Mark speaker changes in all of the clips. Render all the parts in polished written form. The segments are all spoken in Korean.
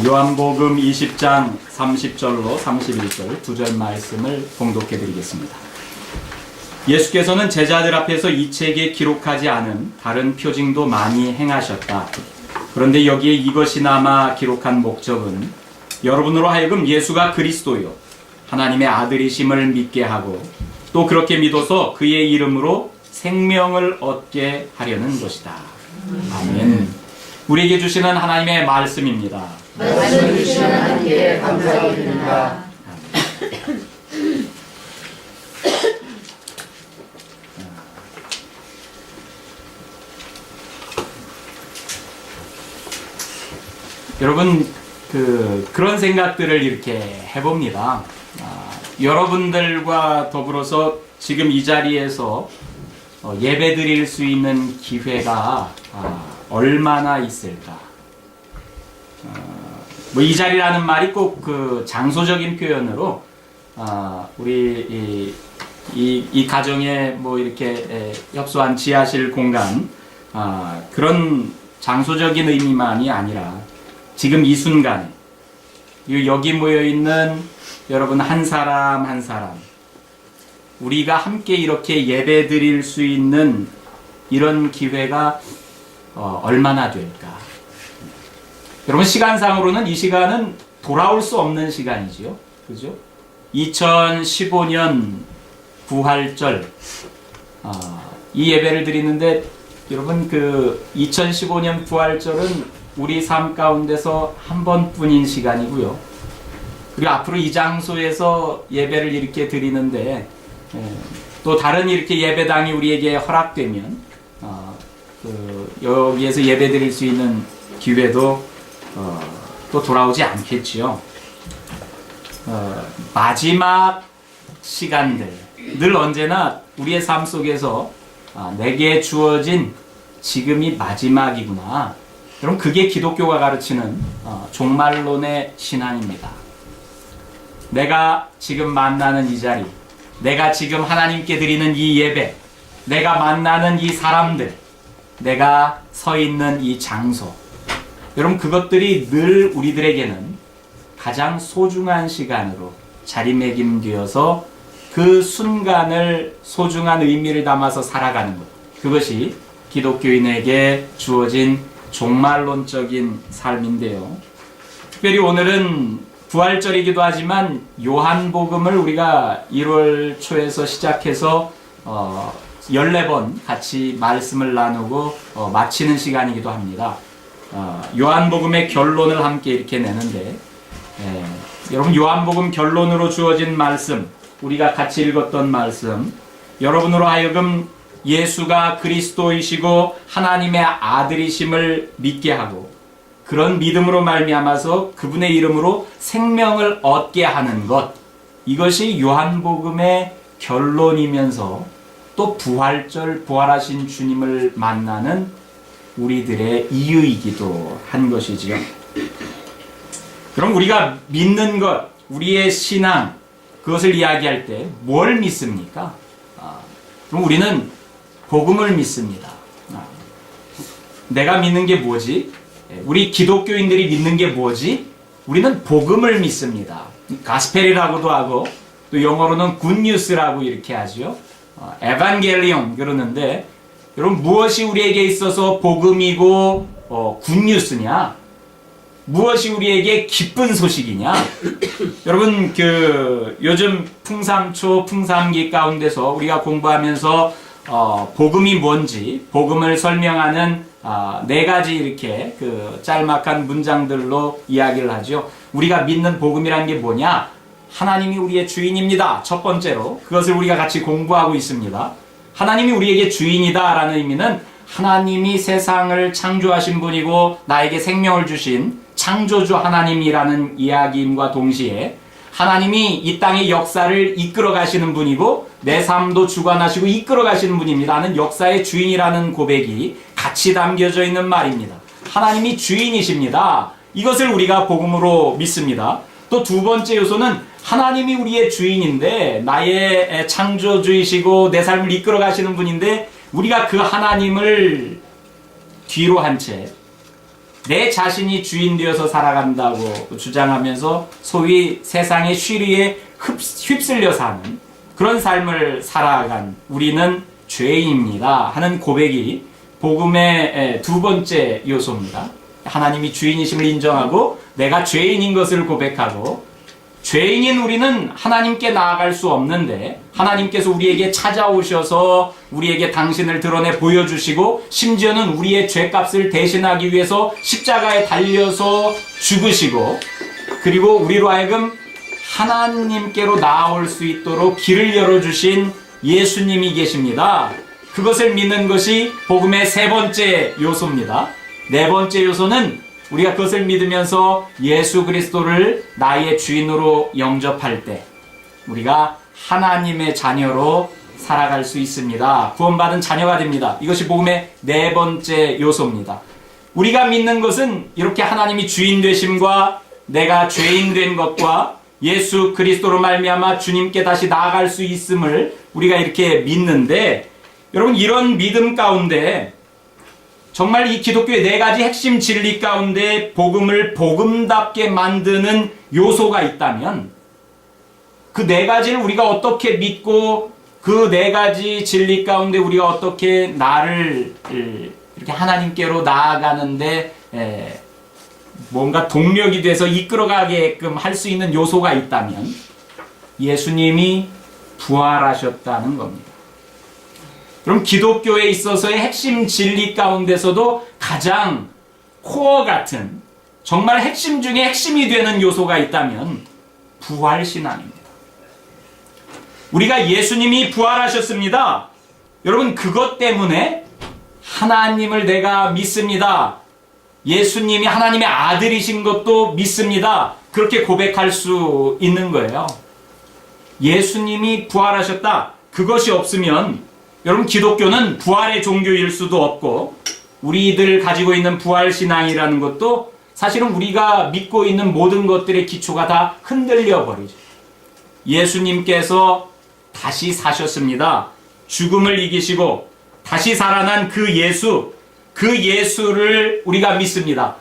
Speaker 1: 요한복음 20장 30절로 31절 두 절 말씀을 봉독해 드리겠습니다. 예수께서는 제자들 앞에서 이 책에 기록하지 않은 다른 표징도 많이 행하셨다. 그런데 여기에 이것이나마 기록한 목적은 여러분으로 하여금 예수가 그리스도요 하나님의 아들이심을 믿게 하고 또 그렇게 믿어서 그의 이름으로 생명을 얻게 하려는 것이다. 아멘. 우리에게 주시는 하나님의 말씀입니다.
Speaker 2: 말씀 주시는 하나님께 감사드립니다.
Speaker 1: 여러분 그런 생각들을 이렇게 해봅니다. 여러분들과 더불어서 지금 이 자리에서 예배 드릴 수 있는 기회가 얼마나 있을까? 이 자리라는 말이 꼭 그 장소적인 표현으로 우리 이 가정에 뭐 이렇게 협소한 지하실 공간 그런 장소적인 의미만이 아니라 지금 이 순간에 여기 모여 있는 여러분 한 사람 한 사람 우리가 함께 이렇게 예배 드릴 수 있는 이런 기회가 얼마나 될까? 여러분 시간상으로는 이 시간은 돌아올 수 없는 시간이지요. 그죠? 2015년 부활절 이 예배를 드리는데 여러분 그 2015년 부활절은 우리 삶 가운데서 한 번뿐인 시간이고요. 그리고 앞으로 이 장소에서 예배를 이렇게 드리는데 또 다른 이렇게 예배당이 우리에게 허락되면 여기에서 예배 드릴 수 있는 기회도 또 돌아오지 않겠지요. 마지막 시간들 늘 언제나 우리의 삶 속에서 내게 주어진 지금이 마지막이구나. 여러분 그게 기독교가 가르치는 종말론의 신앙입니다. 내가 지금 만나는 이 자리, 내가 지금 하나님께 드리는 이 예배, 내가 만나는 이 사람들, 내가 서 있는 이 장소, 여러분 그것들이 늘 우리들에게는 가장 소중한 시간으로 자리매김되어서 그 순간을 소중한 의미를 담아서 살아가는 것, 그것이 기독교인에게 주어진 종말론적인 삶인데요. 특별히 오늘은 부활절이기도 하지만 요한복음을 우리가 1월 초에서 시작해서 14번 같이 말씀을 나누고 마치는 시간이기도 합니다. 요한복음의 결론을 함께 이렇게 내는데 여러분 요한복음 결론으로 주어진 말씀, 우리가 같이 읽었던 말씀, 여러분으로 하여금 예수가 그리스도이시고 하나님의 아들이심을 믿게 하고 그런 믿음으로 말미암아서 그분의 이름으로 생명을 얻게 하는 것, 이것이 요한복음의 결론이면서 또 부활절 부활하신 주님을 만나는 우리들의 이유이기도 한 것이지요. 그럼 우리가 믿는 것, 우리의 신앙, 그것을 이야기할 때 뭘 믿습니까? 그럼 우리는 복음을 믿습니다. 내가 믿는 게 뭐지? 우리 기독교인들이 믿는 게 뭐지? 우리는 복음을 믿습니다. 가스펠이라고도 하고 또 영어로는 굿뉴스라고 이렇게 하죠. 에반겔리온 그러는데 여러분 무엇이 우리에게 있어서 복음이고 굿뉴스냐? 무엇이 우리에게 기쁜 소식이냐? 여러분 요즘 풍삼초 풍삼기 가운데서 우리가 공부하면서 복음이 뭔지 복음을 설명하는 네 가지 이렇게 짤막한 문장들로 이야기를 하죠. 우리가 믿는 복음이란 게 뭐냐? 하나님이 우리의 주인입니다. 첫 번째로 그것을 우리가 같이 공부하고 있습니다. 하나님이 우리에게 주인이다 라는 의미는 하나님이 세상을 창조하신 분이고 나에게 생명을 주신 창조주 하나님이라는 이야기임과 동시에 하나님이 이 땅의 역사를 이끌어 가시는 분이고 내 삶도 주관하시고 이끌어 가시는 분입니다는 역사의 주인이라는 고백이 같이 담겨져 있는 말입니다. 하나님이 주인이십니다. 이것을 우리가 복음으로 믿습니다. 또 두 번째 요소는 하나님이 우리의 주인인데 나의 창조주이시고 내 삶을 이끌어 가시는 분인데 우리가 그 하나님을 뒤로 한 채 내 자신이 주인 되어서 살아간다고 주장하면서 소위 세상의 쉬리에 휩쓸려 사는 그런 삶을 살아간 우리는 죄인입니다 하는 고백이 복음의 두 번째 요소입니다. 하나님이 주인이심을 인정하고 내가 죄인인 것을 고백하고 죄인인 우리는 하나님께 나아갈 수 없는데 하나님께서 우리에게 찾아오셔서 우리에게 당신을 드러내 보여주시고 심지어는 우리의 죄값을 대신하기 위해서 십자가에 달려서 죽으시고 그리고 우리로 하여금 하나님께로 나아올 수 있도록 길을 열어주신 예수님이 계십니다. 그것을 믿는 것이 복음의 세 번째 요소입니다. 네 번째 요소는 우리가 그것을 믿으면서 예수 그리스도를 나의 주인으로 영접할 때 우리가 하나님의 자녀로 살아갈 수 있습니다. 구원받은 자녀가 됩니다. 이것이 복음의 네 번째 요소입니다. 우리가 믿는 것은 이렇게 하나님이 주인 되심과 내가 죄인 된 것과 예수 그리스도로 말미암아 주님께 다시 나아갈 수 있음을 우리가 이렇게 믿는데 여러분 이런 믿음 가운데 정말 이 기독교의 네 가지 핵심 진리 가운데 복음을 복음답게 만드는 요소가 있다면 그 네 가지를 우리가 어떻게 믿고 그 네 가지 진리 가운데 우리가 어떻게 나를 이렇게 하나님께로 나아가는데 뭔가 동력이 돼서 이끌어가게끔 할 수 있는 요소가 있다면 예수님이 부활하셨다는 겁니다. 그럼 기독교에 있어서의 핵심 진리 가운데서도 가장 코어 같은 정말 핵심 중에 핵심이 되는 요소가 있다면 부활신앙입니다. 우리가 예수님이 부활하셨습니다. 여러분 그것 때문에 하나님을 내가 믿습니다. 예수님이 하나님의 아들이신 것도 믿습니다. 그렇게 고백할 수 있는 거예요. 예수님이 부활하셨다. 그것이 없으면 여러분 기독교는 부활의 종교일 수도 없고 우리들 가지고 있는 부활신앙이라는 것도 사실은 우리가 믿고 있는 모든 것들의 기초가 다 흔들려 버리죠. 예수님께서 다시 사셨습니다. 죽음을 이기시고 다시 살아난 그 예수를 우리가 믿습니다.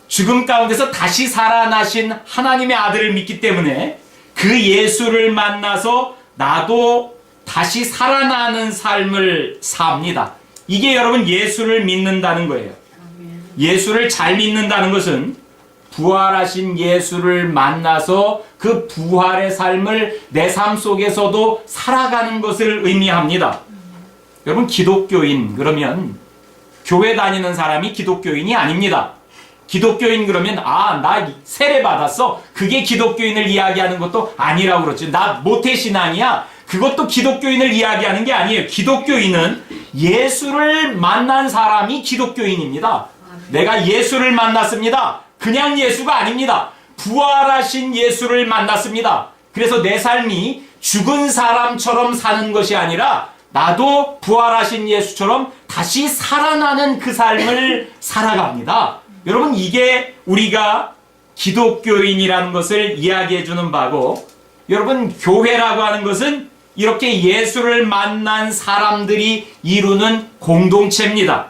Speaker 1: 죽음 가운데서 다시 살아나신 하나님의 아들을 믿기 때문에 그 예수를 만나서 나도 다시 살아나는 삶을 삽니다. 이게 여러분 예수를 믿는다는 거예요. 예수를 잘 믿는다는 것은 부활하신 예수를 만나서 그 부활의 삶을 내 삶 속에서도 살아가는 것을 의미합니다. 여러분 기독교인 그러면 교회 다니는 사람이 기독교인이 아닙니다. 기독교인 그러면 나 세례 받았어. 그게 기독교인을 이야기하는 것도 아니라고 그러지. 나 모태신앙이야. 그것도 기독교인을 이야기하는 게 아니에요. 기독교인은 예수를 만난 사람이 기독교인입니다. 내가 예수를 만났습니다. 그냥 예수가 아닙니다. 부활하신 예수를 만났습니다. 그래서 내 삶이 죽은 사람처럼 사는 것이 아니라 나도 부활하신 예수처럼 다시 살아나는 그 삶을 살아갑니다. 여러분 이게 우리가 기독교인이라는 것을 이야기해 주는 바고 여러분 교회라고 하는 것은 이렇게 예수를 만난 사람들이 이루는 공동체입니다.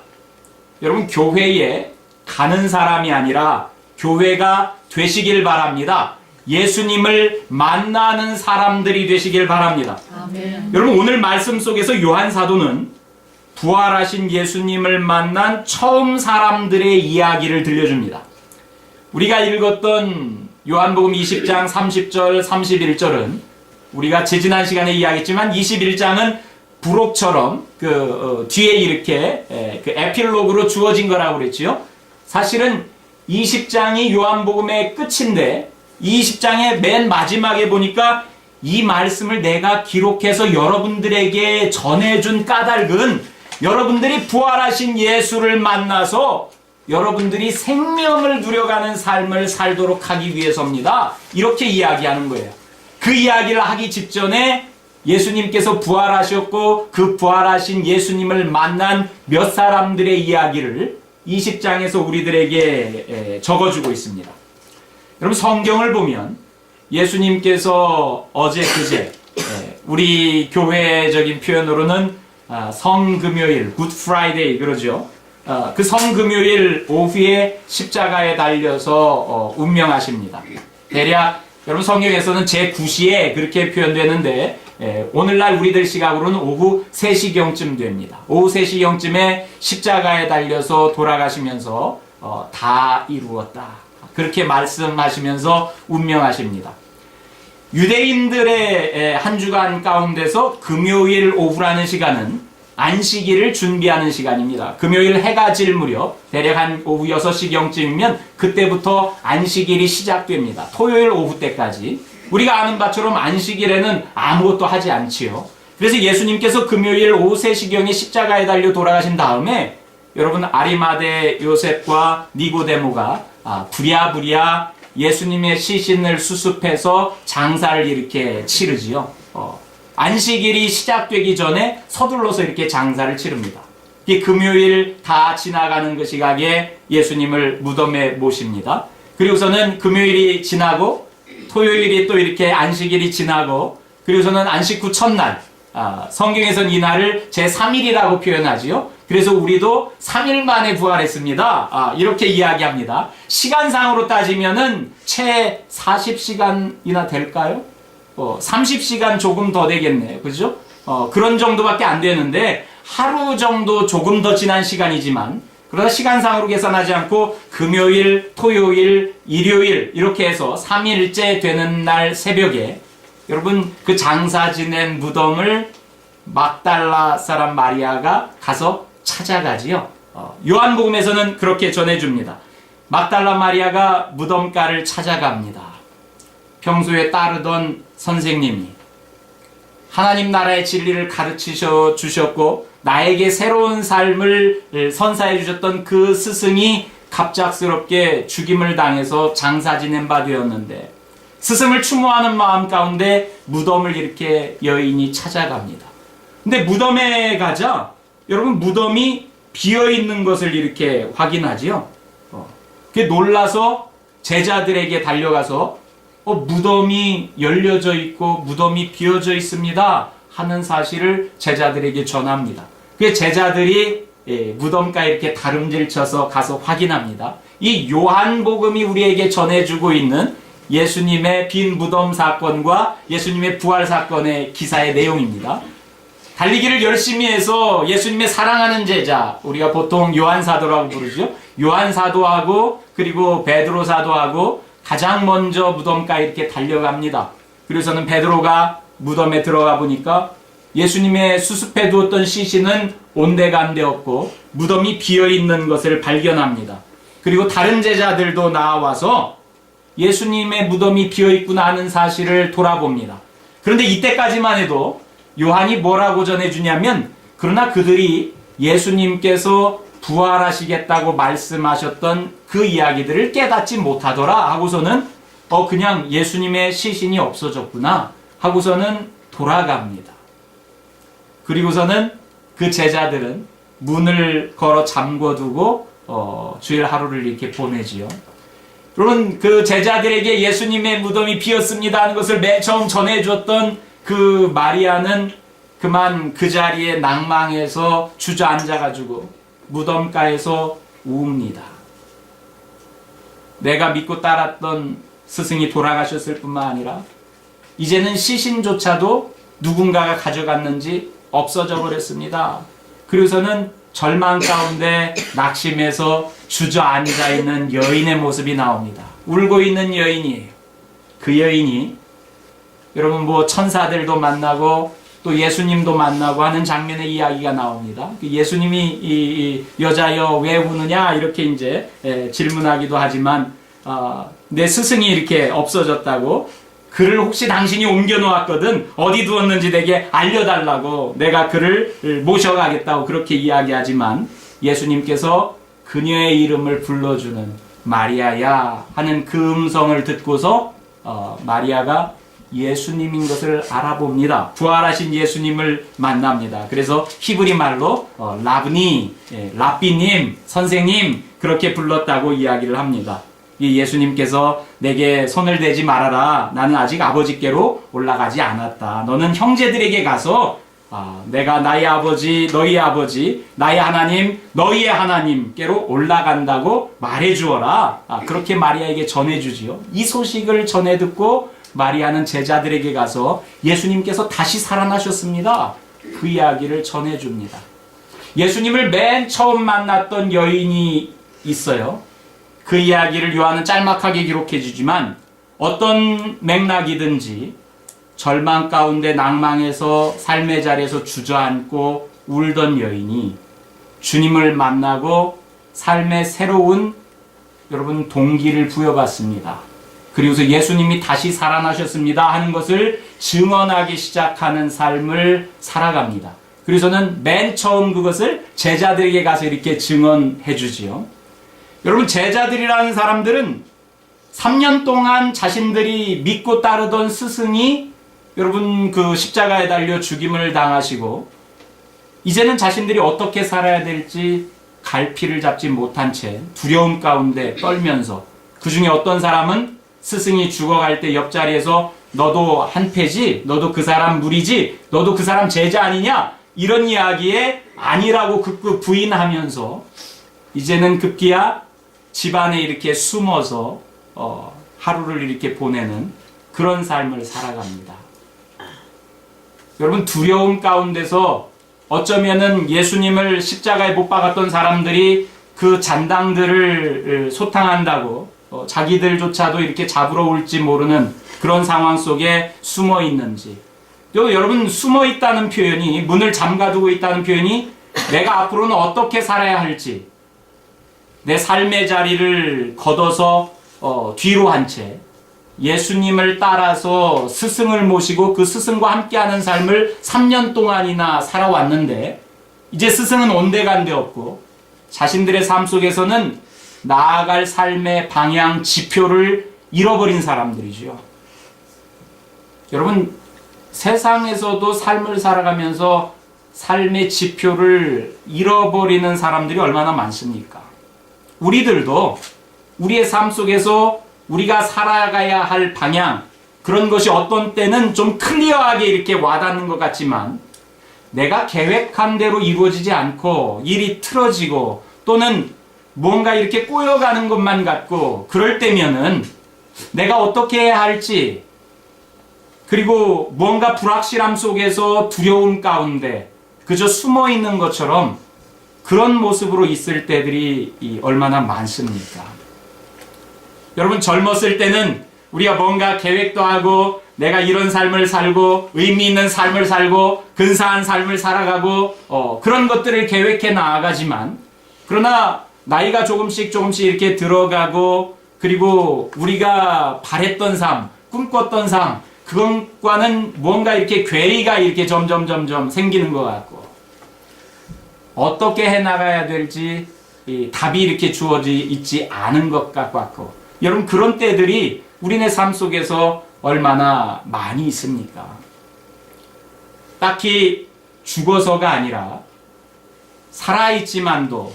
Speaker 1: 여러분 교회에 가는 사람이 아니라 교회가 되시길 바랍니다. 예수님을 만나는 사람들이 되시길 바랍니다.
Speaker 2: 아멘.
Speaker 1: 여러분 오늘 말씀 속에서 요한 사도는 부활하신 예수님을 만난 처음 사람들의 이야기를 들려줍니다. 우리가 읽었던 요한복음 20장 30절 31절은 우리가 지난 시간에 이야기했지만 21장은 부록처럼 뒤에 이렇게 그 에필로그로 주어진 거라고 그랬지요. 사실은 20장이 요한복음의 끝인데 20장의 맨 마지막에 보니까 이 말씀을 내가 기록해서 여러분들에게 전해준 까닭은 여러분들이 부활하신 예수를 만나서 여러분들이 생명을 누려가는 삶을 살도록 하기 위해서입니다. 이렇게 이야기하는 거예요. 그 이야기를 하기 직전에 예수님께서 부활하셨고 그 부활하신 예수님을 만난 몇 사람들의 이야기를 20장에서 우리들에게 적어주고 있습니다. 여러분 성경을 보면 예수님께서 어제 그제 우리 교회적인 표현으로는 성금요일 굿 프라이데이 그러죠. 그 성금요일 오후에 십자가에 달려서 운명하십니다. 대략 여러분 성경에서는 제9시에 그렇게 표현되는데 오늘날 우리들 시각으로는 오후 3시경쯤 됩니다. 오후 3시경쯤에 십자가에 달려서 돌아가시면서 다 이루었다. 그렇게 말씀하시면서 운명하십니다. 유대인들의 한 주간 가운데서 금요일 오후라는 시간은 안식일을 준비하는 시간입니다. 금요일 해가 질 무렵 대략 한 오후 6시경쯤이면 그때부터 안식일이 시작됩니다. 토요일 오후 때까지. 우리가 아는 바처럼 안식일에는 아무것도 하지 않지요. 그래서 예수님께서 금요일 오후 3시경에 십자가에 달려 돌아가신 다음에 여러분 아리마대 요셉과 니고데모가 부랴부랴 예수님의 시신을 수습해서 장사를 이렇게 치르지요. 안식일이 시작되기 전에 서둘러서 이렇게 장사를 치릅니다. 이 금요일 다 지나가는 그 시각에 예수님을 무덤에 모십니다. 그리고서는 금요일이 지나고 토요일이 또 이렇게 안식일이 지나고 그리고서는 안식 후 첫날 성경에서는 이 날을 제3일이라고 표현하지요. 그래서 우리도 3일 만에 부활했습니다. 이렇게 이야기합니다. 시간상으로 따지면은 채 40시간이나 될까요? 30시간 조금 더 되겠네요. 그죠? 그런 정도밖에 안 되는데 하루 정도 조금 더 지난 시간이지만 그러나 시간상으로 계산하지 않고 금요일, 토요일, 일요일 이렇게 해서 3일째 되는 날 새벽에 여러분 그 장사 지낸 무덤을 막달라 사람 마리아가 가서 찾아가지요. 요한복음에서는 그렇게 전해줍니다. 막달라 마리아가 무덤가를 찾아갑니다. 평소에 따르던 선생님이 하나님 나라의 진리를 가르치셔 주셨고 나에게 새로운 삶을 선사해 주셨던 그 스승이 갑작스럽게 죽임을 당해서 장사 지낸 바 되었는데 스승을 추모하는 마음 가운데 무덤을 이렇게 여인이 찾아갑니다. 근데 무덤에 가자 여러분 무덤이 비어있는 것을 이렇게 확인하지요. 그게 놀라서 제자들에게 달려가서 무덤이 열려져 있고 무덤이 비어져 있습니다 하는 사실을 제자들에게 전합니다. 그 제자들이 무덤가에 이렇게 다름질 쳐서 가서 확인합니다. 이 요한복음이 우리에게 전해주고 있는 예수님의 빈 무덤 사건과 예수님의 부활 사건의 기사의 내용입니다. 달리기를 열심히 해서 예수님의 사랑하는 제자, 우리가 보통 요한사도라고 부르죠. 요한사도하고 그리고 베드로 사도하고 가장 먼저 무덤가에 이렇게 달려갑니다. 그래서는 베드로가 무덤에 들어가 보니까 예수님의 수습해 두었던 시신은 온데간데 없고 무덤이 비어있는 것을 발견합니다. 그리고 다른 제자들도 나와서 예수님의 무덤이 비어있구나 하는 사실을 돌아봅니다. 그런데 이때까지만 해도 요한이 뭐라고 전해주냐면 그러나 그들이 예수님께서 부활하시겠다고 말씀하셨던 그 이야기들을 깨닫지 못하더라 하고서는 그냥 예수님의 시신이 없어졌구나 하고서는 돌아갑니다. 그리고서는 그 제자들은 문을 걸어 잠궈두고 주일 하루를 이렇게 보내지요. 물론 그 제자들에게 예수님의 무덤이 비었습니다 하는 것을 맨 처음 전해줬던 그 마리아는 그만 그 자리에 낭망해서 주저앉아가지고 무덤가에서 우웁니다. 내가 믿고 따랐던 스승이 돌아가셨을 뿐만 아니라 이제는 시신조차도 누군가가 가져갔는지 없어져 버렸습니다. 그래서는 절망 가운데 낙심해서 주저앉아 있는 여인의 모습이 나옵니다. 울고 있는 여인이에요. 그 여인이 여러분 천사들도 만나고 또 예수님도 만나고 하는 장면의 이야기가 나옵니다. 예수님이 이 여자여 왜 우느냐 이렇게 이제 질문하기도 하지만 내 스승이 이렇게 없어졌다고 그를 혹시 당신이 옮겨 놓았거든 어디 두었는지 내게 알려달라고 내가 그를 모셔가겠다고 그렇게 이야기하지만 예수님께서 그녀의 이름을 불러주는 마리아야 하는 그 음성을 듣고서 마리아가 예수님인 것을 알아봅니다. 부활하신 예수님을 만납니다. 그래서 히브리 말로 라브니, 랍비님, 선생님 그렇게 불렀다고 이야기를 합니다. 이 예수님께서 내게 손을 대지 말아라. 나는 아직 아버지께로 올라가지 않았다. 너는 형제들에게 가서 내가 나의 아버지, 너희의 아버지, 나의 하나님, 너희의 하나님께로 올라간다고 말해주어라. 그렇게 마리아에게 전해주지요. 이 소식을 전해 듣고 마리아는 제자들에게 가서 예수님께서 다시 살아나셨습니다. 그 이야기를 전해줍니다. 예수님을 맨 처음 만났던 여인이 있어요. 그 이야기를 요한은 짤막하게 기록해 주지만 어떤 맥락이든지 절망 가운데 낭망해서 삶의 자리에서 주저앉고 울던 여인이 주님을 만나고 삶의 새로운 여러분 동기를 부여받습니다. 그리고서 예수님이 다시 살아나셨습니다 하는 것을 증언하기 시작하는 삶을 살아갑니다. 그래서는 맨 처음 그것을 제자들에게 가서 이렇게 증언해 주지요. 여러분, 제자들이라는 사람들은 3년 동안 자신들이 믿고 따르던 스승이 여러분 그 십자가에 달려 죽임을 당하시고 이제는 자신들이 어떻게 살아야 될지 갈피를 잡지 못한 채 두려움 가운데 떨면서, 그 중에 어떤 사람은 스승이 죽어갈 때 옆자리에서 너도 한패지, 너도 그 사람 무리지, 너도 그 사람 제자 아니냐, 이런 이야기에 아니라고 극구 부인하면서 이제는 급기야 집안에 이렇게 숨어서 하루를 이렇게 보내는 그런 삶을 살아갑니다. 여러분, 두려움 가운데서 어쩌면은 예수님을 십자가에 못 박았던 사람들이 그 잔당들을 소탕한다고 자기들조차도 이렇게 잡으러 올지 모르는 그런 상황 속에 숨어 있는지, 또 여러분, 숨어 있다는 표현이, 문을 잠가두고 있다는 표현이 내가 앞으로는 어떻게 살아야 할지, 내 삶의 자리를 걷어서 뒤로 한 채 예수님을 따라서 스승을 모시고 그 스승과 함께하는 삶을 3년 동안이나 살아왔는데 이제 스승은 온데간데 없고 자신들의 삶 속에서는 나아갈 삶의 방향, 지표를 잃어버린 사람들이죠. 여러분, 세상에서도 삶을 살아가면서 삶의 지표를 잃어버리는 사람들이 얼마나 많습니까? 우리들도 우리의 삶 속에서 우리가 살아가야 할 방향, 그런 것이 어떤 때는 좀 클리어하게 이렇게 와닿는 것 같지만 내가 계획한 대로 이루어지지 않고 일이 틀어지고 또는 뭔가 이렇게 꼬여가는 것만 같고, 그럴 때면은 내가 어떻게 해야 할지, 그리고 뭔가 불확실함 속에서 두려움 가운데 그저 숨어 있는 것처럼 그런 모습으로 있을 때들이 얼마나 많습니까? 여러분, 젊었을 때는 우리가 뭔가 계획도 하고 내가 이런 삶을 살고 의미 있는 삶을 살고 근사한 삶을 살아가고 그런 것들을 계획해 나아가지만, 그러나 나이가 조금씩 이렇게 들어가고 그리고 우리가 바랬던 삶, 꿈꿨던 삶, 그것과는 뭔가 이렇게 괴리가 이렇게 점점 생기는 것 같고 어떻게 해나가야 될지 답이 이렇게 주어져 있지 않은 것 같고, 여러분, 그런 때들이 우리네 삶 속에서 얼마나 많이 있습니까? 딱히 죽어서가 아니라 살아있지만도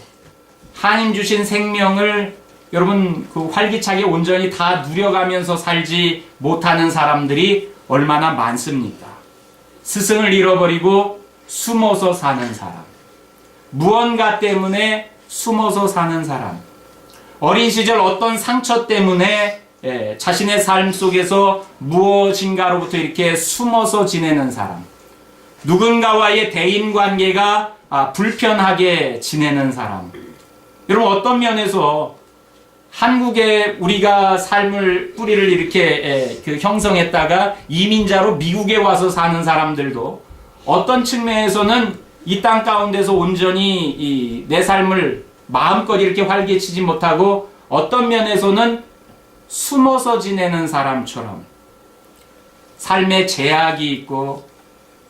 Speaker 1: 하나님 주신 생명을 여러분 그 활기차게 온전히 다 누려가면서 살지 못하는 사람들이 얼마나 많습니까? 스승을 잃어버리고 숨어서 사는 사람, 무언가 때문에 숨어서 사는 사람, 어린 시절 어떤 상처 때문에 자신의 삶 속에서 무엇인가로부터 이렇게 숨어서 지내는 사람, 누군가와의 대인관계가 불편하게 지내는 사람. 여러분, 어떤 면에서 한국에 우리가 삶을 뿌리를 이렇게 형성했다가 이민자로 미국에 와서 사는 사람들도 어떤 측면에서는 이 땅 가운데서 온전히 내 삶을 마음껏 이렇게 활기치지 못하고 어떤 면에서는 숨어서 지내는 사람처럼 삶의 제약이 있고,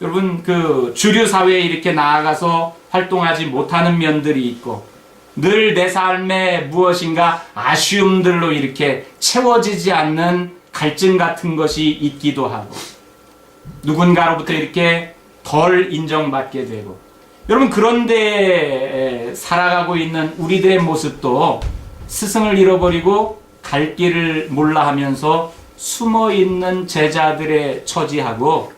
Speaker 1: 여러분 그 주류 사회에 이렇게 나아가서 활동하지 못하는 면들이 있고, 늘 내 삶에 무엇인가 아쉬움들로 이렇게 채워지지 않는 갈증 같은 것이 있기도 하고, 누군가로부터 이렇게 덜 인정받게 되고, 여러분, 그런데 살아가고 있는 우리들의 모습도 스승을 잃어버리고 갈 길을 몰라 하면서 숨어 있는 제자들의 처지하고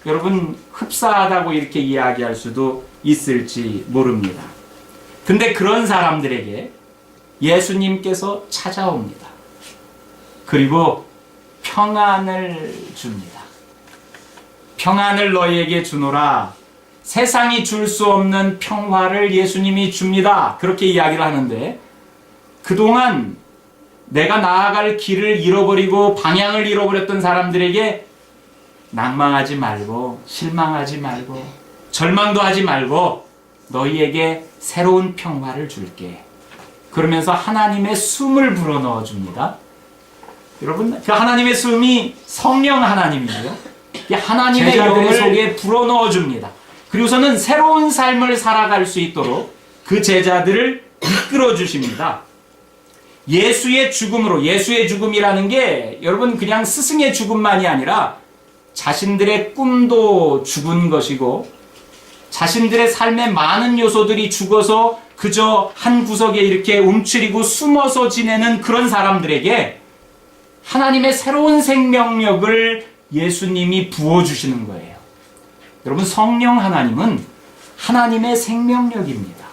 Speaker 1: 여러분 흡사하다고 이렇게 이야기할 수도 있을지 모릅니다. 근데 그런 사람들에게 예수님께서 찾아옵니다. 그리고 평안을 줍니다. 평안을 너희에게 주노라. 세상이 줄 수 없는 평화를 예수님이 줍니다. 그렇게 이야기를 하는데, 그동안 내가 나아갈 길을 잃어버리고 방향을 잃어버렸던 사람들에게 낭망하지 말고 실망하지 말고 절망도 하지 말고 너희에게 새로운 평화를 줄게. 그러면서 하나님의 숨을 불어넣어 줍니다. 여러분, 그 하나님의 숨이 성령 하나님이고요. 하나님의 영을 속에 불어넣어 줍니다. 그리고서는 새로운 삶을 살아갈 수 있도록 그 제자들을 이끌어 주십니다. 예수의 죽음으로, 예수의 죽음이라는 게 여러분 그냥 스승의 죽음만이 아니라 자신들의 꿈도 죽은 것이고, 자신들의 삶의 많은 요소들이 죽어서 그저 한 구석에 이렇게 움츠리고 숨어서 지내는 그런 사람들에게 하나님의 새로운 생명력을 예수님이 부어주시는 거예요. 여러분, 성령 하나님은 하나님의 생명력입니다.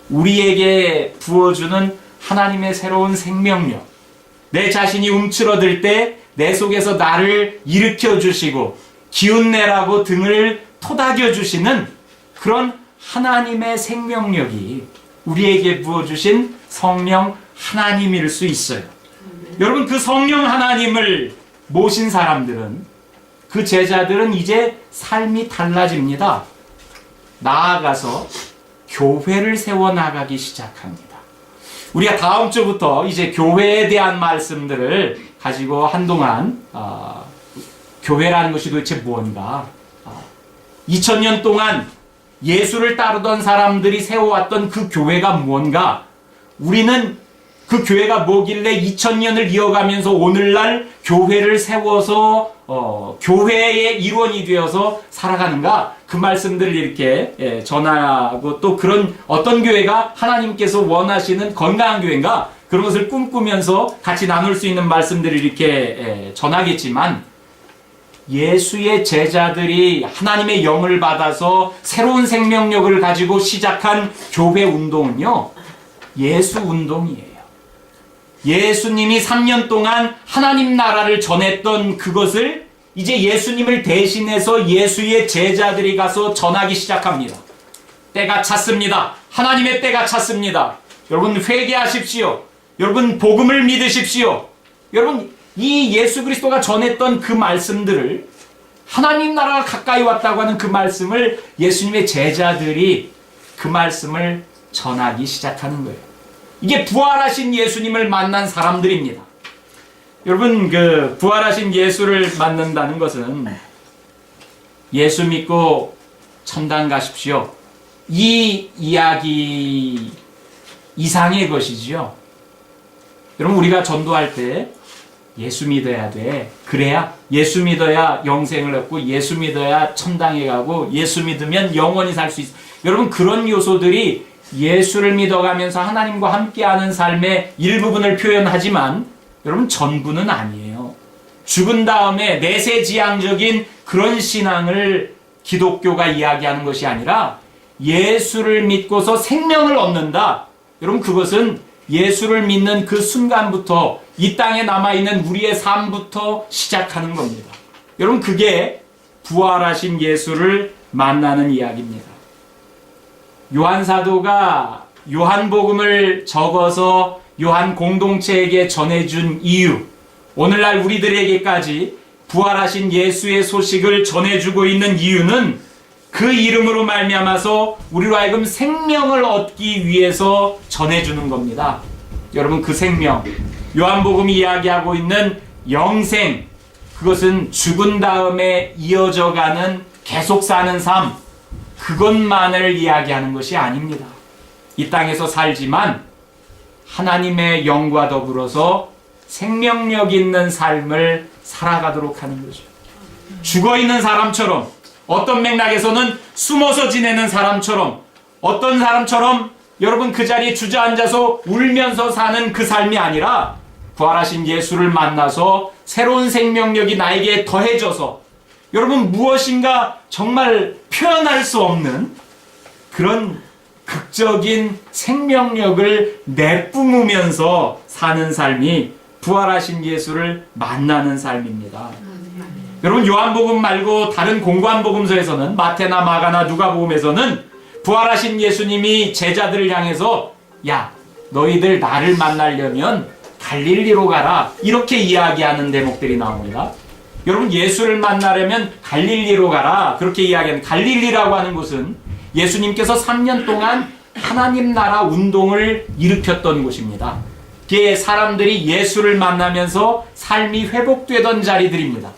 Speaker 1: 우리에게 부어주는 하나님의 새로운 생명력. 내 자신이 움츠러들 때 내 속에서 나를 일으켜 주시고 기운내라고 등을 토닥여 주시는 그런 하나님의 생명력이 우리에게 부어주신 성령 하나님일 수 있어요. 여러분, 그 성령 하나님을 모신 사람들은, 그 제자들은 이제 삶이 달라집니다. 나아가서 교회를 세워나가기 시작합니다. 우리가 다음 주부터 이제 교회에 대한 말씀들을 가지고 한동안 교회라는 것이 도대체 뭔가, 2000년 동안 예수를 따르던 사람들이 세워왔던 그 교회가 뭔가, 우리는 그 교회가 뭐길래 2000년을 이어가면서 오늘날 교회를 세워서 교회의 일원이 되어서 살아가는가, 그 말씀들을 이렇게 전하고, 또 그런 어떤 교회가 하나님께서 원하시는 건강한 교회인가, 그런 것을 꿈꾸면서 같이 나눌 수 있는 말씀들을 이렇게 전하겠지만, 예수의 제자들이 하나님의 영을 받아서 새로운 생명력을 가지고 시작한 교회 운동은요, 예수 운동이에요. 예수님이 3년 동안 하나님 나라를 전했던 그것을 이제 예수님을 대신해서 예수의 제자들이 가서 전하기 시작합니다. 때가 찼습니다. 하나님의 때가 찼습니다. 여러분, 회개하십시오. 여러분, 복음을 믿으십시오. 여러분, 이 예수 그리스도가 전했던 그 말씀들을, 하나님 나라가 가까이 왔다고 하는 그 말씀을 예수님의 제자들이 그 말씀을 전하기 시작하는 거예요. 이게 부활하신 예수님을 만난 사람들입니다. 여러분, 그 부활하신 예수를 만난다는 것은 예수 믿고 천당 가십시오, 이 이야기 이상의 것이지요. 여러분, 우리가 전도할 때 예수 믿어야 돼. 그래야, 예수 믿어야 영생을 얻고, 예수 믿어야 천당에 가고, 예수 믿으면 영원히 살 수 있어. 여러분, 그런 요소들이 예수를 믿어가면서 하나님과 함께하는 삶의 일부분을 표현하지만, 여러분, 전부는 아니에요. 죽은 다음에 내세지향적인 그런 신앙을 기독교가 이야기하는 것이 아니라, 예수를 믿고서 생명을 얻는다. 여러분, 그것은 예수를 믿는 그 순간부터, 이 땅에 남아있는 우리의 삶부터 시작하는 겁니다. 여러분, 그게 부활하신 예수를 만나는 이야기입니다. 요한 사도가 요한복음을 적어서 요한 공동체에게 전해준 이유, 오늘날 우리들에게까지 부활하신 예수의 소식을 전해주고 있는 이유는 그 이름으로 말미암아서 우리로 하여금 생명을 얻기 위해서 전해주는 겁니다. 여러분, 그 생명, 요한복음이 이야기하고 있는 영생, 그것은 죽은 다음에 이어져가는 계속 사는 삶, 그것만을 이야기하는 것이 아닙니다. 이 땅에서 살지만 하나님의 영과 더불어서 생명력 있는 삶을 살아가도록 하는 거죠. 죽어있는 사람처럼, 어떤 맥락에서는 숨어서 지내는 사람처럼, 어떤 사람처럼 여러분 그 자리에 주저앉아서 울면서 사는 그 삶이 아니라, 부활하신 예수를 만나서 새로운 생명력이 나에게 더해져서 여러분, 무엇인가 정말 표현할 수 없는 그런 극적인 생명력을 내뿜으면서 사는 삶이 부활하신 예수를 만나는 삶입니다. 여러분, 요한복음 말고 다른 공관 복음서에서는, 마태나 마가나 누가복음에서는 부활하신 예수님이 제자들을 향해서 야, 너희들 나를 만나려면 갈릴리로 가라, 이렇게 이야기하는 대목들이 나옵니다. 여러분, 예수를 만나려면 갈릴리로 가라, 그렇게 이야기하는, 갈릴리라고 하는 곳은 예수님께서 3년 동안 하나님 나라 운동을 일으켰던 곳입니다. 그게 사람들이 예수를 만나면서 삶이 회복되던 자리들입니다.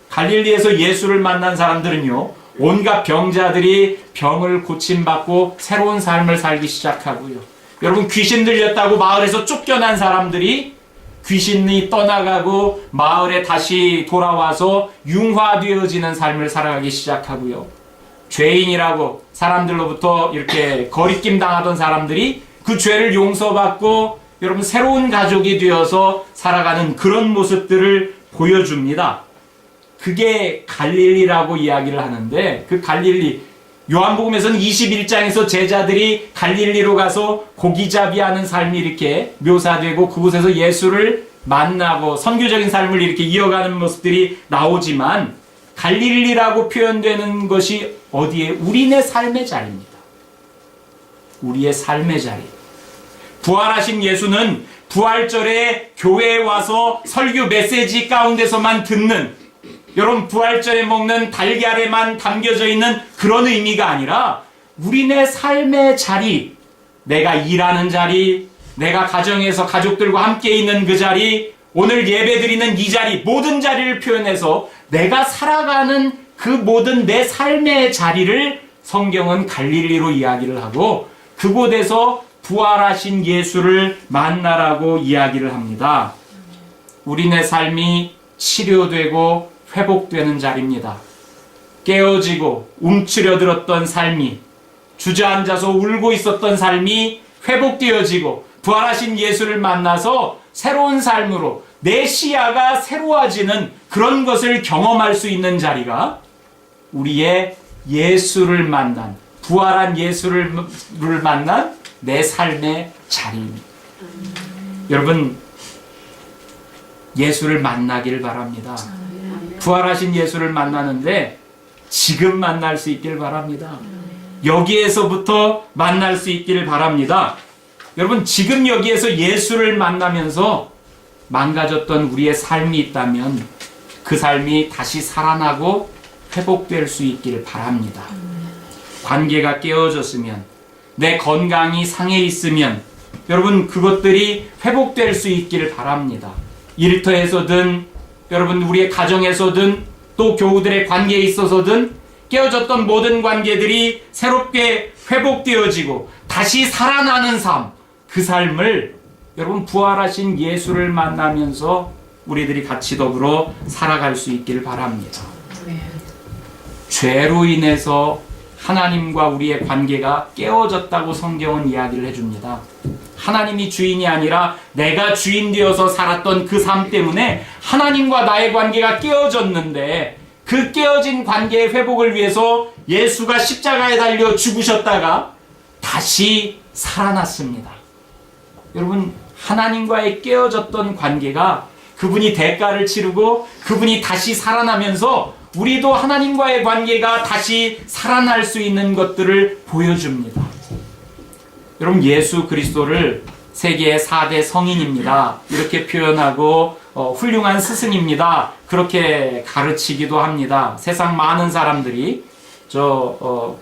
Speaker 1: 갈릴리에서 예수를 만난 사람들은요, 온갖 병자들이 병을 고침받고 새로운 삶을 살기 시작하고요. 여러분, 귀신 들렸다고 마을에서 쫓겨난 사람들이 귀신이 떠나가고 마을에 다시 돌아와서 융화되어지는 삶을 살아가기 시작하고요. 죄인이라고 사람들로부터 이렇게 거리낌 당하던 사람들이 그 죄를 용서받고 여러분 새로운 가족이 되어서 살아가는 그런 모습들을 보여줍니다. 그게 갈릴리라고 이야기를 하는데, 그 갈릴리, 요한복음에서는 21장에서 제자들이 갈릴리로 가서 고기잡이하는 삶이 이렇게 묘사되고 그곳에서 예수를 만나고 선교적인 삶을 이렇게 이어가는 모습들이 나오지만, 갈릴리라고 표현되는 것이 어디에? 우리네 삶의 자리입니다. 우리의 삶의 자리. 부활하신 예수는 부활절에 교회에 와서 설교 메시지 가운데서만 듣는, 여러분, 부활절에 먹는 달걀에만 담겨져 있는 그런 의미가 아니라 우리네 삶의 자리, 내가 일하는 자리, 내가 가정에서 가족들과 함께 있는 그 자리, 오늘 예배드리는 이 자리, 모든 자리를 표현해서 내가 살아가는 그 모든 내 삶의 자리를 성경은 갈릴리로 이야기를 하고, 그곳에서 부활하신 예수를 만나라고 이야기를 합니다. 우리네 삶이 치료되고 회복되는 자리입니다. 깨어지고 움츠려들었던 삶이, 주저앉아서 울고 있었던 삶이 회복되어지고 부활하신 예수를 만나서 새로운 삶으로 내 시야가 새로워지는 그런 것을 경험할 수 있는 자리가 우리의 예수를 만난, 부활한 예수를 만난 내 삶의 자리입니다. 여러분, 예수를 만나길 바랍니다. 부활하신 예수를 만나는데 지금 만날 수 있길 바랍니다. 여기에서부터 만날 수 있기를 바랍니다. 여러분, 지금 여기에서 예수를 만나면서 망가졌던 우리의 삶이 있다면 그 삶이 다시 살아나고 회복될 수 있기를 바랍니다. 관계가 깨어졌으면, 내 건강이 상해 있으면 여러분 그것들이 회복될 수 있기를 바랍니다. 일터에서든 여러분 우리의 가정에서든 또 교우들의 관계에 있어서든 깨어졌던 모든 관계들이 새롭게 회복되어지고 다시 살아나는 삶, 그 삶을 여러분 부활하신 예수를 만나면서 우리들이 같이 더불어 살아갈 수 있기를 바랍니다. 죄로 인해서 하나님과 우리의 관계가 깨어졌다고 성경은 이야기를 해줍니다. 하나님이 주인이 아니라 내가 주인 되어서 살았던 그 삶 때문에 하나님과 나의 관계가 깨어졌는데, 그 깨어진 관계의 회복을 위해서 예수가 십자가에 달려 죽으셨다가 다시 살아났습니다. 여러분, 하나님과의 깨어졌던 관계가 그분이 대가를 치르고 그분이 다시 살아나면서 우리도 하나님과의 관계가 다시 살아날 수 있는 것들을 보여줍니다. 여러분, 예수 그리스도를 세계의 4대 성인입니다, 이렇게 표현하고 훌륭한 스승입니다, 그렇게 가르치기도 합니다. 세상 많은 사람들이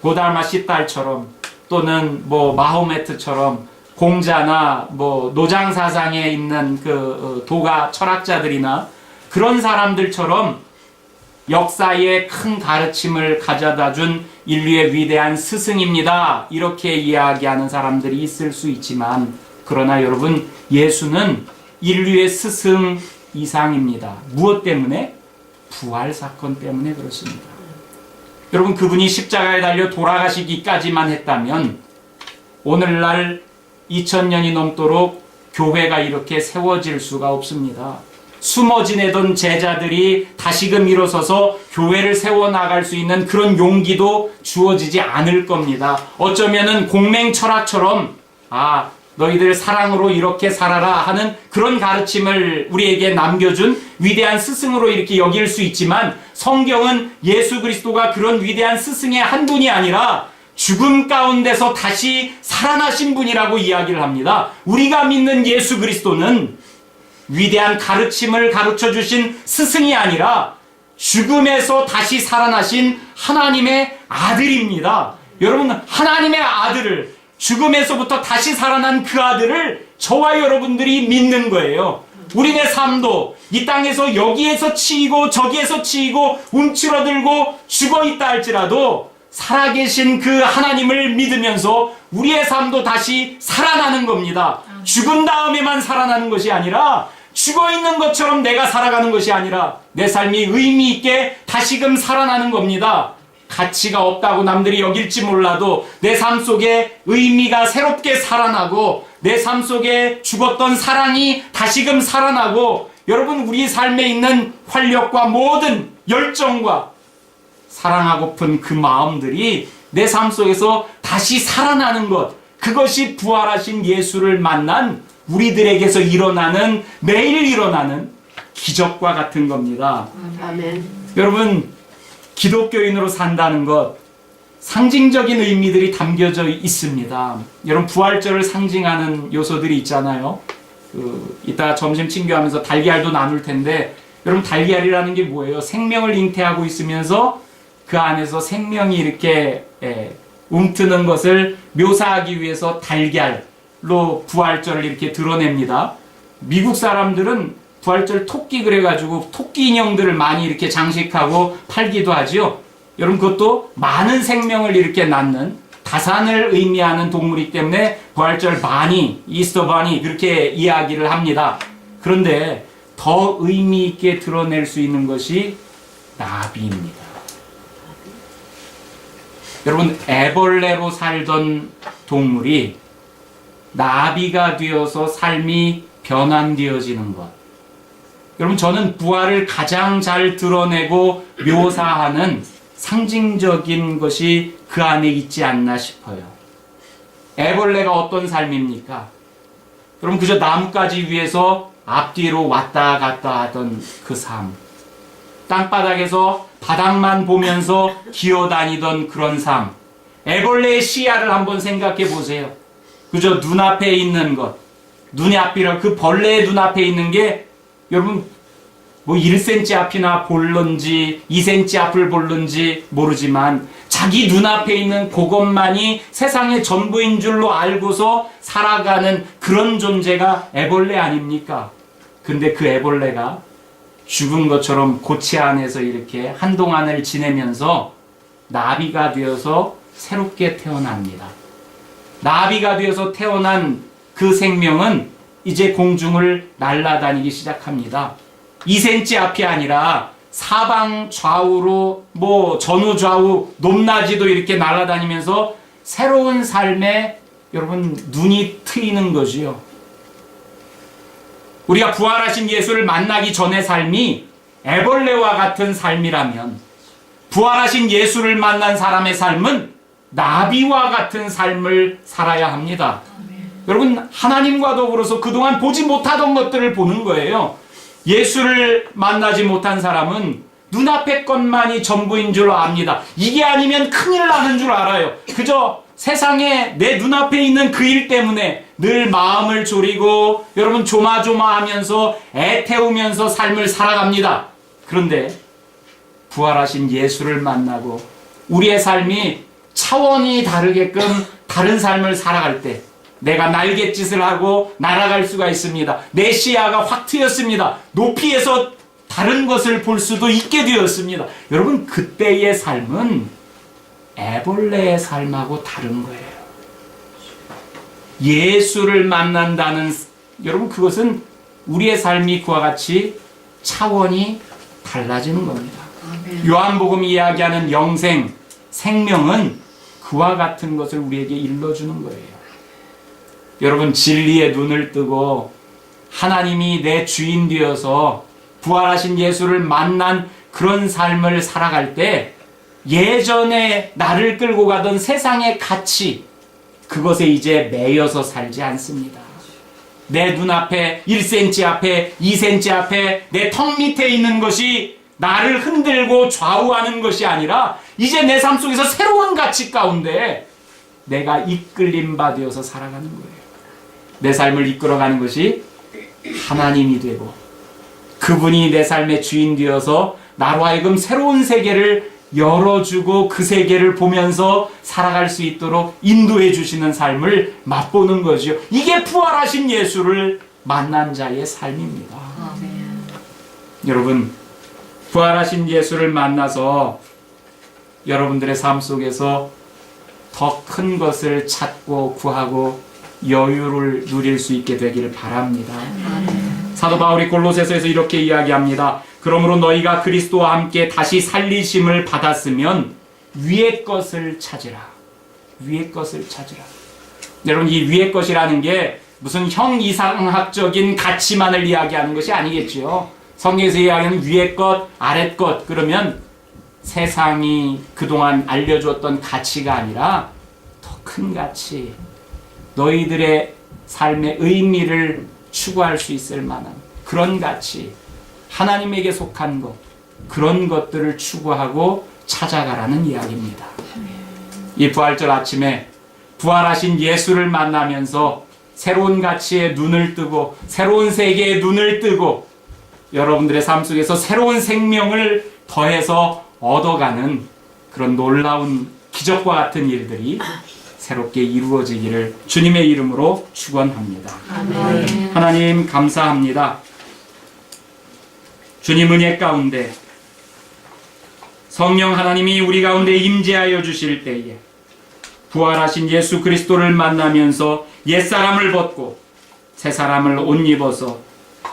Speaker 1: 고달마 시딸처럼 또는 마호메트처럼 공자나 노장 사상에 있는 그 도가 철학자들이나 그런 사람들처럼 역사에 큰 가르침을 가져다 준 인류의 위대한 스승입니다, 이렇게 이야기하는 사람들이 있을 수 있지만, 그러나 여러분, 예수는 인류의 스승 이상입니다. 무엇 때문에? 부활 사건 때문에 그렇습니다. 여러분, 그분이 십자가에 달려 돌아가시기까지만 했다면 오늘날 2000년이 넘도록 교회가 이렇게 세워질 수가 없습니다. 숨어 지내던 제자들이 다시금 일어서서 교회를 세워나갈 수 있는 그런 용기도 주어지지 않을 겁니다. 어쩌면은 공맹 철학처럼 너희들 사랑으로 이렇게 살아라 하는 그런 가르침을 우리에게 남겨준 위대한 스승으로 이렇게 여길 수 있지만, 성경은 예수 그리스도가 그런 위대한 스승의 한 분이 아니라 죽음 가운데서 다시 살아나신 분이라고 이야기를 합니다. 우리가 믿는 예수 그리스도는 위대한 가르침을 가르쳐 주신 스승이 아니라 죽음에서 다시 살아나신 하나님의 아들입니다. 여러분, 하나님의 아들을, 죽음에서부터 다시 살아난 그 아들을 저와 여러분들이 믿는 거예요. 우리의 삶도 이 땅에서 여기에서 치이고 저기에서 치이고 움츠러들고 죽어있다 할지라도 살아계신 그 하나님을 믿으면서 우리의 삶도 다시 살아나는 겁니다. 죽은 다음에만 살아나는 것이 아니라, 죽어있는 것처럼 내가 살아가는 것이 아니라 내 삶이 의미 있게 다시금 살아나는 겁니다. 가치가 없다고 남들이 여길지 몰라도 내 삶 속에 의미가 새롭게 살아나고, 내 삶 속에 죽었던 사랑이 다시금 살아나고, 여러분, 우리 삶에 있는 활력과 모든 열정과 사랑하고픈 그 마음들이 내 삶 속에서 다시 살아나는 것, 그것이 부활하신 예수를 만난 우리들에게서 일어나는, 매일 일어나는 기적과 같은 겁니다.
Speaker 2: 아멘.
Speaker 1: 여러분, 기독교인으로 산다는 것, 상징적인 의미들이 담겨져 있습니다. 여러분, 부활절을 상징하는 요소들이 있잖아요. 이따 점심 친교하면서 달걀도 나눌 텐데, 여러분, 달걀이라는 게 뭐예요? 생명을 잉태하고 있으면서 그 안에서 생명이 이렇게 움트는 것을 묘사하기 위해서 달걀로 부활절을 이렇게 드러냅니다. 미국 사람들은 부활절 토끼 그래가지고 토끼 인형들을 많이 이렇게 장식하고 팔기도 하죠. 여러분, 그것도 많은 생명을 이렇게 낳는 다산을 의미하는 동물이기 때문에 부활절 바니, 이스터 바니 그렇게 이야기를 합니다. 그런데 더 의미 있게 드러낼 수 있는 것이 나비입니다. 여러분, 애벌레로 살던 동물이 나비가 되어서 삶이 변환되어지는 것. 여러분, 저는 부활을 가장 잘 드러내고 묘사하는 상징적인 것이 그 안에 있지 않나 싶어요. 애벌레가 어떤 삶입니까? 여러분, 그저 나뭇가지 위에서 앞뒤로 왔다 갔다 하던 그 삶. 땅바닥에서 바닥만 보면서 기어다니던 그런 삶. 애벌레의 시야를 한번 생각해 보세요. 그저 눈앞에 있는 것, 눈앞이라 그 벌레의 눈앞에 있는 게 여러분 뭐 1cm 앞이나 볼런지 2cm 앞을 볼런지 모르지만 자기 눈앞에 있는 그것만이 세상의 전부인 줄로 알고서 살아가는 그런 존재가 애벌레 아닙니까? 근데 그 애벌레가 죽은 것처럼 고치 안에서 이렇게 한동안을 지내면서 나비가 되어서 새롭게 태어납니다. 나비가 되어서 태어난 그 생명은 이제 공중을 날아다니기 시작합니다. 2cm 앞이 아니라 사방 좌우로 전후 좌우 높낮이도 이렇게 날아다니면서 새로운 삶에 여러분 눈이 트이는 거지요. 우리가 부활하신 예수를 만나기 전의 삶이 애벌레와 같은 삶이라면 부활하신 예수를 만난 사람의 삶은 나비와 같은 삶을 살아야 합니다. 여러분, 하나님과 더불어서 그동안 보지 못하던 것들을 보는 거예요. 예수를 만나지 못한 사람은 눈앞의 것만이 전부인 줄 압니다. 이게 아니면 큰일 나는 줄 알아요. 그저 세상에 내 눈앞에 있는 그 일 때문에 늘 마음을 졸이고 여러분 조마조마하면서 애태우면서 삶을 살아갑니다. 그런데 부활하신 예수를 만나고 우리의 삶이 차원이 다르게끔 다른 삶을 살아갈 때 내가 날갯짓을 하고 날아갈 수가 있습니다. 내 시야가 확 트였습니다. 높이에서 다른 것을 볼 수도 있게 되었습니다. 여러분, 그때의 삶은 애벌레의 삶하고 다른 거예요. 예수를 만난다는, 여러분, 그것은 우리의 삶이 그와 같이 차원이 달라지는 겁니다. 요한복음이 이야기하는 영생, 생명은 그와 같은 것을 우리에게 일러주는 거예요. 여러분, 진리의 눈을 뜨고 하나님이 내 주인 되어서 부활하신 예수를 만난 그런 삶을 살아갈 때 예전에 나를 끌고 가던 세상의 가치, 그것에 이제 매여서 살지 않습니다. 내 눈앞에 1cm 앞에 2cm 앞에 내 턱 밑에 있는 것이 나를 흔들고 좌우하는 것이 아니라 이제 내 삶 속에서 새로운 가치 가운데 내가 이끌림 받으어서 살아가는 거예요. 내 삶을 이끌어가는 것이 하나님이 되고 그분이 내 삶의 주인 되어서 나로 하여금 새로운 세계를 열어주고 그 세계를 보면서 살아갈 수 있도록 인도해 주시는 삶을 맛보는 거죠. 이게 부활하신 예수를 만난 자의 삶입니다. 여러분, 부활하신 예수를 만나서 여러분들의 삶 속에서 더 큰 것을 찾고 구하고 여유를 누릴 수 있게 되기를 바랍니다. 사도 바울이 골로새서에서 이렇게 이야기합니다. 그러므로 너희가 그리스도와 함께 다시 살리심을 받았으면 위의 것을 찾으라. 위의 것을 찾으라. 여러분, 이 위의 것이라는 게 무슨 형이상학적인 가치만을 이야기하는 것이 아니겠죠. 성경에서 이야기하는 위의 것, 아랫 것, 그러면 세상이 그동안 알려줬던 가치가 아니라 더 큰 가치, 너희들의 삶의 의미를 추구할 수 있을 만한 그런 가치, 하나님에게 속한 것, 그런 것들을 추구하고 찾아가라는 이야기입니다. 이 부활절 아침에 부활하신 예수를 만나면서 새로운 가치에 눈을 뜨고 새로운 세계에 눈을 뜨고 여러분들의 삶 속에서 새로운 생명을 더해서 얻어가는 그런 놀라운 기적과 같은 일들이 새롭게 이루어지기를 주님의 이름으로 축원합니다.
Speaker 2: 아멘.
Speaker 1: 하나님 감사합니다. 주님 은혜 가운데 성령 하나님이 우리 가운데 임재하여 주실 때에 부활하신 예수 그리스도를 만나면서 옛사람을 벗고 새사람을 옷 입어서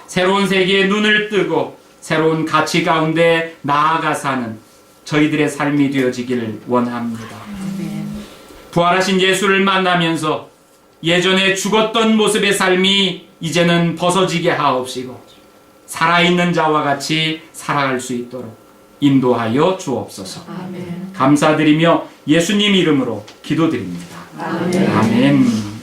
Speaker 1: 새로운 세계에 눈을 뜨고 새로운 가치 가운데 나아가 사는 저희들의 삶이 되어지기를 원합니다. 부활하신 예수를 만나면서 예전에 죽었던 모습의 삶이 이제는 벗어지게 하옵시고 살아있는 자와 같이 살아갈 수 있도록 인도하여 주옵소서.
Speaker 2: 아멘.
Speaker 1: 감사드리며 예수님 이름으로 기도드립니다.
Speaker 2: 아멘.
Speaker 1: 아멘.